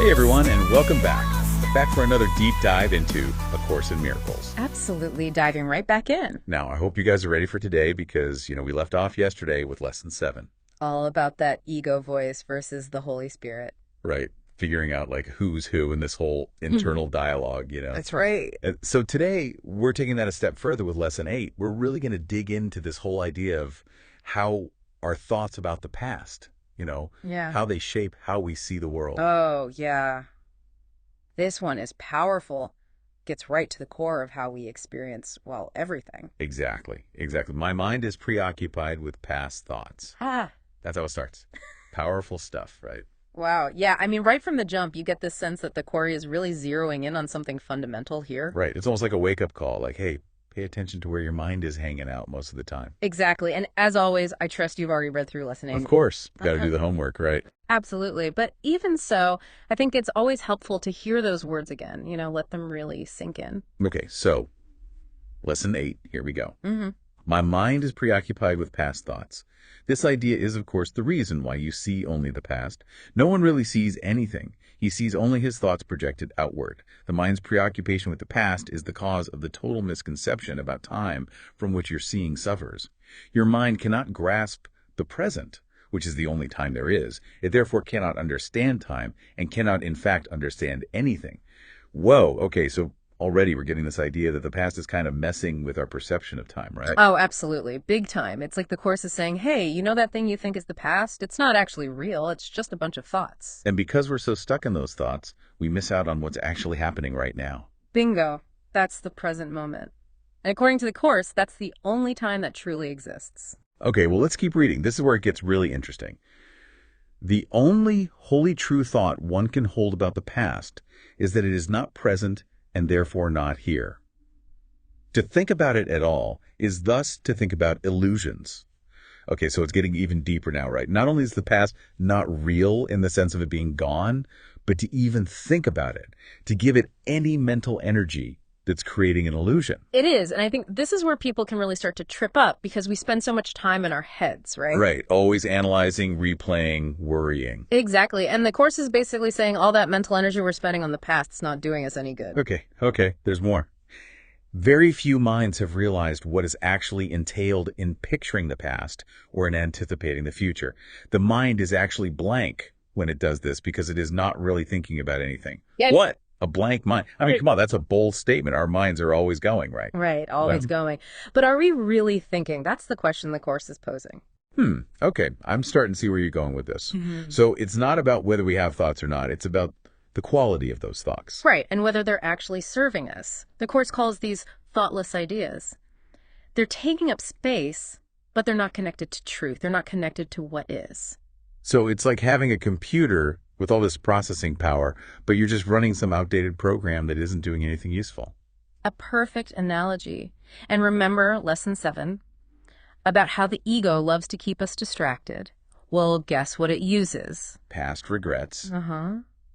Hey everyone, and welcome back. Back for another deep dive into A Course in Miracles. Absolutely, diving right back in. Now, I hope you guys are ready for today because, we left off yesterday with Lesson 7. All about that ego voice versus the Holy Spirit. Right. Figuring out like who's who in this whole internal dialogue, That's right. So today, we're taking that a step further with Lesson 8. We're really going to dig into this whole idea of how our thoughts about the past, how they shape how we see the world. Oh, yeah. This one is powerful. Gets right to the core of how we experience, everything. Exactly. My mind is preoccupied with past thoughts. That's how it starts. Powerful stuff, right? Wow. Yeah, I mean, right from the jump, you get this sense that the Corey is really zeroing in on something fundamental here. Right. It's almost like a wake-up call. Like, hey, pay attention to where your mind is hanging out most of the time. Exactly. And as always, I trust you've already read through Lesson 8. Of course. Got to do the homework, right? Absolutely. But even so, I think it's always helpful to hear those words again, let them really sink in. Okay, so Lesson 8, here we go. Mm-hmm. My mind is preoccupied with past thoughts. This idea is, of course, the reason why you see only the past. No one really sees anything. He sees only his thoughts projected outward. The mind's preoccupation with the past is the cause of the total misconception about time from which your seeing suffers. Your mind cannot grasp the present, which is the only time there is. It therefore cannot understand time and cannot, in fact, understand anything. Whoa, okay, so already we're getting this idea that the past is kind of messing with our perception of time, right? Oh, absolutely. Big time. It's like the Course is saying, hey, that thing you think is the past? It's not actually real. It's just a bunch of thoughts. And because we're so stuck in those thoughts, we miss out on what's actually happening right now. Bingo. That's the present moment. And according to the Course, that's the only time that truly exists. Okay, well, let's keep reading. This is where it gets really interesting. The only wholly true thought one can hold about the past is that it is not present and therefore not here. To think about it at all is thus to think about illusions. Okay, so it's getting even deeper now, right? Not only is the past not real in the sense of it being gone, but to even think about it, to give it any mental energy that's creating an illusion. It is, and I think this is where people can really start to trip up because we spend so much time in our heads, right? Right, always analyzing, replaying, worrying. Exactly, and the Course is basically saying all that mental energy we're spending on the past is not doing us any good. Okay, there's more. Very few minds have realized what is actually entailed in picturing the past or in anticipating the future. The mind is actually blank when it does this because it is not really thinking about anything. Yeah. What? A blank mind. I mean, come on, that's a bold statement. Our minds are always going, right? Right, always going. But are we really thinking? That's the question the Course is posing. Okay, I'm starting to see where you're going with this. So it's not about whether we have thoughts or not. It's about the quality of those thoughts. Right, and whether they're actually serving us. The Course calls these thoughtless ideas. They're taking up space, but they're not connected to truth. They're not connected to what is. So it's like having a computer with all this processing power, but you're just running some outdated program that isn't doing anything useful. A perfect analogy. And remember Lesson 7 about how the ego loves to keep us distracted. Well, guess what it uses? Past regrets,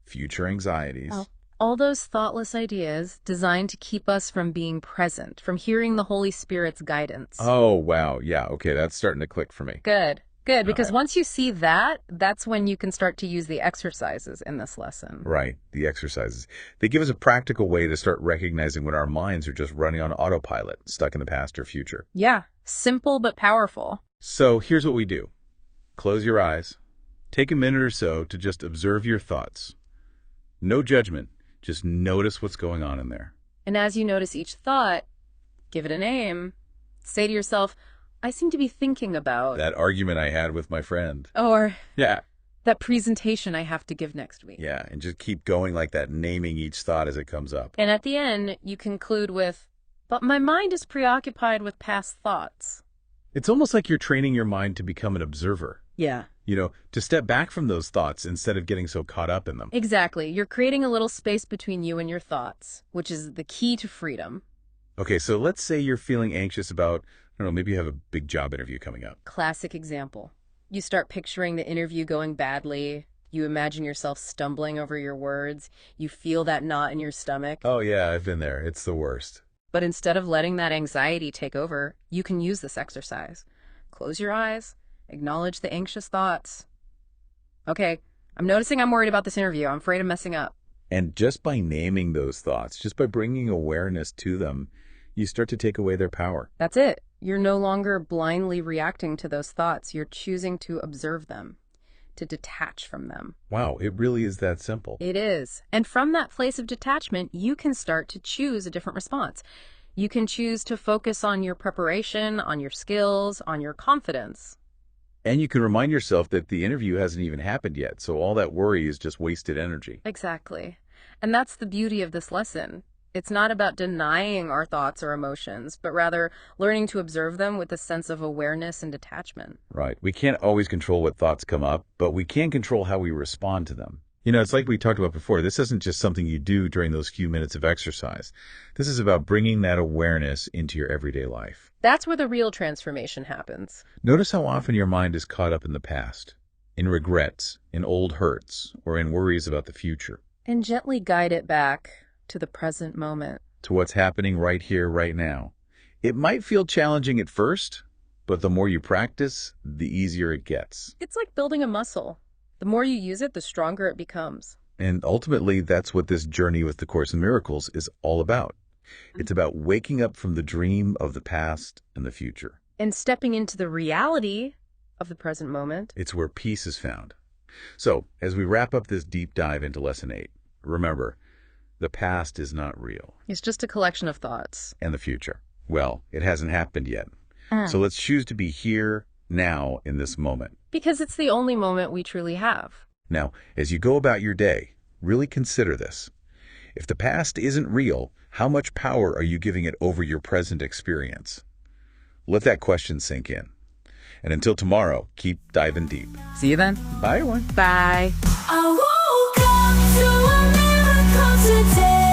future anxieties. All those thoughtless ideas designed to keep us from being present, from hearing the Holy Spirit's guidance. Oh, wow. Yeah, okay, that's starting to click for me. Good, because once you see that, that's when you can start to use the exercises in this lesson. Right, the exercises. They give us a practical way to start recognizing when our minds are just running on autopilot, stuck in the past or future. Yeah, simple but powerful. So here's what we do. Close your eyes. Take a minute or so to just observe your thoughts. No judgment, just notice what's going on in there. And as you notice each thought, give it a name. Say to yourself, I seem to be thinking about that argument I had with my friend. Or yeah, that presentation I have to give next week. Yeah, and just keep going like that, naming each thought as it comes up. And at the end, you conclude with, but my mind is preoccupied with past thoughts. It's almost like you're training your mind to become an observer. Yeah. To step back from those thoughts instead of getting so caught up in them. Exactly. You're creating a little space between you and your thoughts, which is the key to freedom. Okay, so let's say you're feeling anxious about, I don't know, maybe you have a big job interview coming up. Classic example. You start picturing the interview going badly. You imagine yourself stumbling over your words. You feel that knot in your stomach. Oh, yeah, I've been there. It's the worst. But instead of letting that anxiety take over, you can use this exercise. Close your eyes. Acknowledge the anxious thoughts. Okay, I'm noticing I'm worried about this interview. I'm afraid of messing up. And just by naming those thoughts, just by bringing awareness to them, you start to take away their power. That's it. You're no longer blindly reacting to those thoughts. You're choosing to observe them, to detach from them. Wow, it really is that simple. It is. And from that place of detachment, you can start to choose a different response. You can choose to focus on your preparation, on your skills, on your confidence. And you can remind yourself that the interview hasn't even happened yet, so all that worry is just wasted energy. Exactly. And that's the beauty of this lesson. It's not about denying our thoughts or emotions, but rather learning to observe them with a sense of awareness and detachment. Right. We can't always control what thoughts come up, but we can control how we respond to them. You know, it's like we talked about before. This isn't just something you do during those few minutes of exercise. This is about bringing that awareness into your everyday life. That's where the real transformation happens. Notice how often your mind is caught up in the past, in regrets, in old hurts, or in worries about the future. And gently guide it back to the present moment. To what's happening right here, right now. It might feel challenging at first, but the more you practice, the easier it gets. It's like building a muscle. The more you use it, the stronger it becomes. And ultimately, that's what this journey with the Course in Miracles is all about. It's about waking up from the dream of the past and the future. And stepping into the reality of the present moment. It's where peace is found. So, as we wrap up this deep dive into Lesson 8, remember, the past is not real. It's just a collection of thoughts. And the future, well, it hasn't happened yet. So let's choose to be here, now, in this moment. Because it's the only moment we truly have. Now, as you go about your day, really consider this. If the past isn't real, how much power are you giving it over your present experience? Let that question sink in. And until tomorrow, keep diving deep. See you then. Bye, everyone. Bye. I woke up to a miracle today.